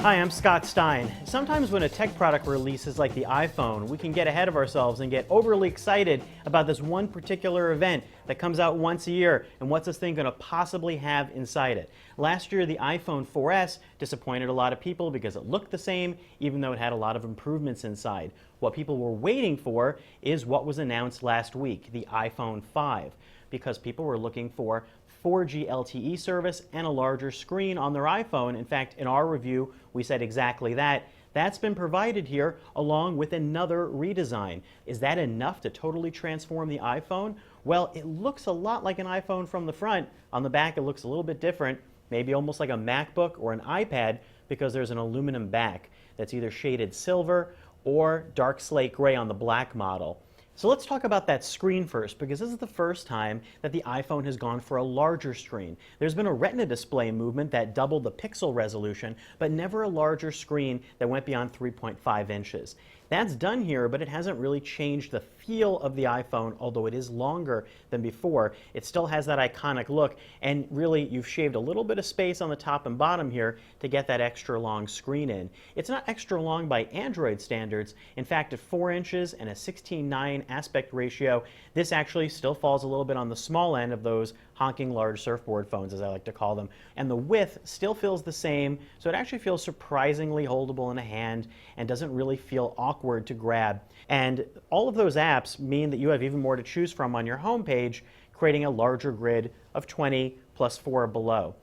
Hi, I'm Scott Stein. Sometimes when a tech product releases like the iPhone, we can get ahead of ourselves and get overly excited about this one particular event that comes out once a year and what's this thing going to possibly have inside it. Last year, the iPhone 4S disappointed a lot of people because it looked the same, even though it had a lot of improvements inside. What people were waiting for is what was announced last week, the iPhone 5, because people were looking for 4G LTE service and a larger screen on their iPhone. In fact, in our review, we said exactly that. That's been provided here along with another redesign. Is that enough to totally transform the iPhone? Well, it looks a lot like an iPhone from the front. On the back, it looks a little bit different, maybe almost like a MacBook or an iPad, because there's an aluminum back that's either shaded silver or dark slate gray on the black model. So let's talk about that screen first, because this is the first time that the iPhone has gone for a larger screen. There's been a Retina display movement that doubled the pixel resolution, but never a larger screen that went beyond 3.5 inches. That's done here, but it hasn't really changed the feel of the iPhone, although it is longer than before. It still has that iconic look, and really you've shaved a little bit of space on the top and bottom here to get that extra long screen in. It's not extra long by Android standards. In fact, at 4 inches and a 16:9 aspect ratio, this actually still falls a little bit on the small end of those honking large surfboard phones, as I like to call them. And the width still feels the same, so it actually feels surprisingly holdable in a hand and doesn't really feel awkward to grab. And all of those apps mean that you have even more to choose from on your home page, creating a larger grid of 20 plus 4 below.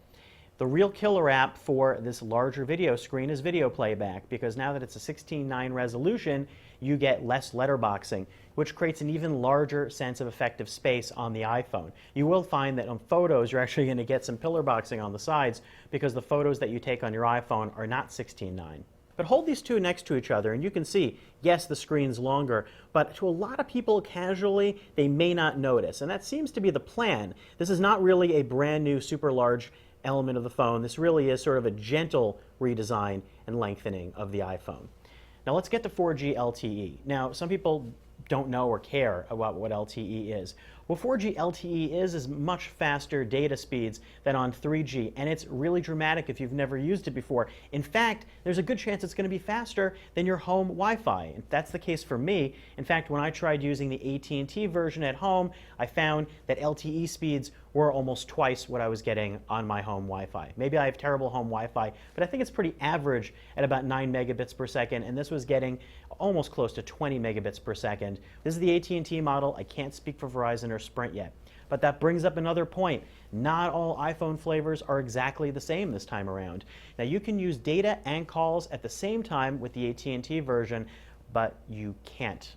The real killer app for this larger video screen is video playback, because now that it's a 16:9 resolution, you get less letterboxing, which creates an even larger sense of effective space on the iPhone. You will find that on photos, you're actually going to get some pillar boxing on the sides, because the photos that you take on your iPhone are not 16:9. But hold these two next to each other and you can see, yes, the screen's longer, but to a lot of people casually, they may not notice. And that seems to be the plan. This is not really a brand new super large element of the phone. This really is sort of a gentle redesign and lengthening of the iPhone. Now let's get to 4G LTE. Now, some people don't know or care about what LTE is. What 4G LTE is much faster data speeds than on 3G, and it's really dramatic if you've never used it before. In fact, there's a good chance it's going to be faster than your home Wi-Fi. That's the case for me. In fact, when I tried using the AT&T version at home, I found that LTE speeds were almost twice what I was getting on my home Wi-Fi. Maybe I have terrible home Wi-Fi, but I think it's pretty average at about 9 megabits per second, and this was getting almost close to 20 megabits per second. This is the AT&T model. I can't speak for Verizon or Sprint yet. But that brings up another point. Not all iPhone flavors are exactly the same this time around. Now, you can use data and calls at the same time with the AT&T version, but you can't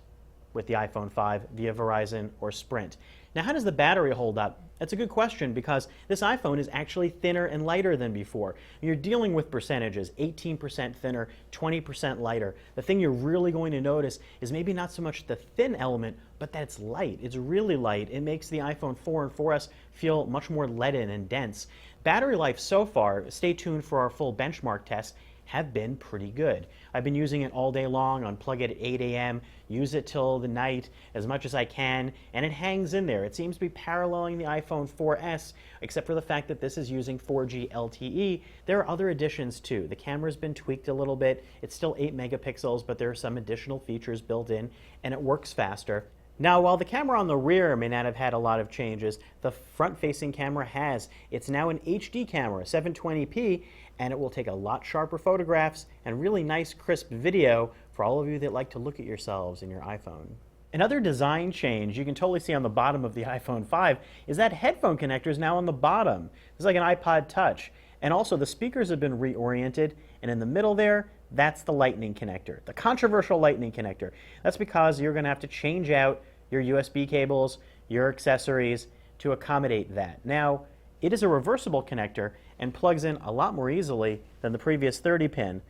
with the iPhone 5 via Verizon or Sprint. Now, how does the battery hold up? That's a good question, because this iPhone is actually thinner and lighter than before. You're dealing with percentages, 18% thinner, 20% lighter. The thing you're really going to notice is maybe not so much the thin element, but that it's light. It's really light. It makes the iPhone 4 and 4S feel much more leaden and dense. Battery life so far, stay tuned for our full benchmark test, have been pretty good. I've been using it all day long, unplug it at 8 a.m., use it till the night as much as I can, and it hangs in there. It seems to be paralleling the iPhone 4S, except for the fact that this is using 4G LTE. There are other additions too. The camera's been tweaked a little bit. It's still 8 megapixels, but there are some additional features built in, and it works faster. Now, while the camera on the rear may not have had a lot of changes, the front-facing camera has. It's now an HD camera, 720p, and it will take a lot sharper photographs and really nice crisp video for all of you that like to look at yourselves in your iPhone. Another design change you can totally see on the bottom of the iPhone 5 is that headphone connector is now on the bottom. It's like an iPod Touch. And also the speakers have been reoriented, and in the middle there, that's the lightning connector, the controversial lightning connector. That's because you're going to have to change out your USB cables, your accessories to accommodate that. Now, it is a reversible connector and plugs in a lot more easily than the previous 30-pin.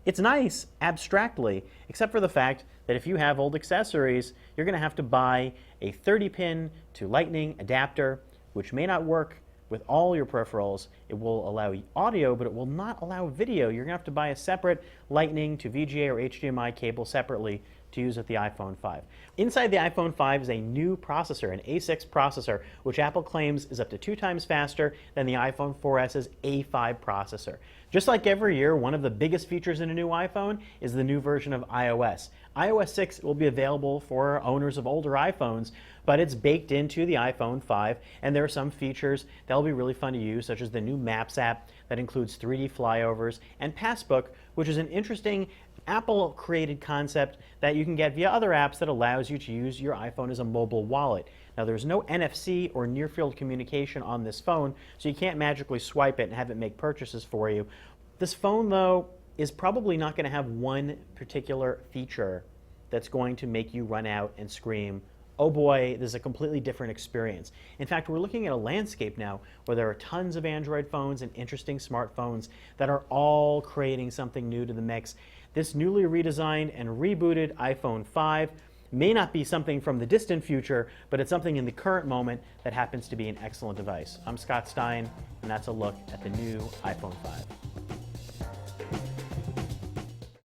It's nice abstractly, except for the fact that if you have old accessories, you're going to have to buy a 30-pin to lightning adapter, which may not work with all your peripherals. It will allow audio, but it will not allow video. You're going to have to buy a separate lightning to VGA or HDMI cable separately to use with the iPhone 5. Inside the iPhone 5 is a new processor, an A6 processor, which Apple claims is up to 2 times faster than the iPhone 4S's A5 processor. Just like every year, one of the biggest features in a new iPhone is the new version of iOS. iOS 6 will be available for owners of older iPhones, but it's baked into the iPhone 5, and there are some features that will be really fun to use, such as the new Maps app that includes 3D flyovers, and Passbook, which is an interesting Apple-created concept that you can get via other apps that allows you to use your iPhone as a mobile wallet. Now, there's no NFC or near-field communication on this phone, so you can't magically swipe it and have it make purchases for you. This phone, though, is probably not going to have one particular feature that's going to make you run out and scream, oh boy, this is a completely different experience. In fact, we're looking at a landscape now where there are tons of Android phones and interesting smartphones that are all creating something new to the mix. This newly redesigned and rebooted iPhone 5 may not be something from the distant future, but it's something in the current moment that happens to be an excellent device. I'm Scott Stein, and that's a look at the new iPhone 5.